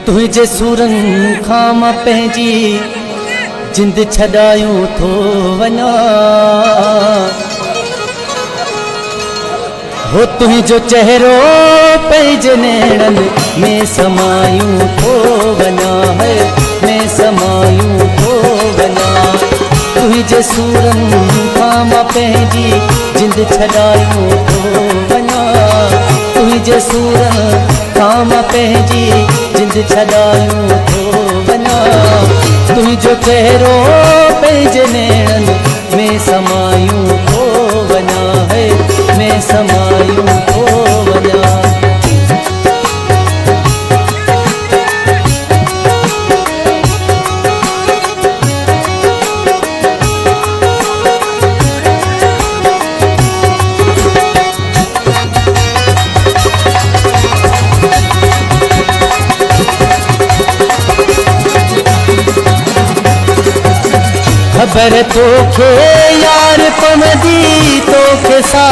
तुझे सूरनि खां मां पंहिंजी जिंद छॾायूं थो वञा हो तुझो चेहरो पंहिंजे नेणनि में समायूं थो वञा है में समायूं थो वञा तुझे सूरनि खां मां पंहिंजी जिंद छॾायूं थो वञा तुझे सूरनि खां मां पंहिंजी जिंद छॾायूं थो वञा तुझो चेहरो पंहिंजे नेणनि में समायूं थो वञा है में समायूं थो वञा खबर तोखे यार पवंदी तोखे सा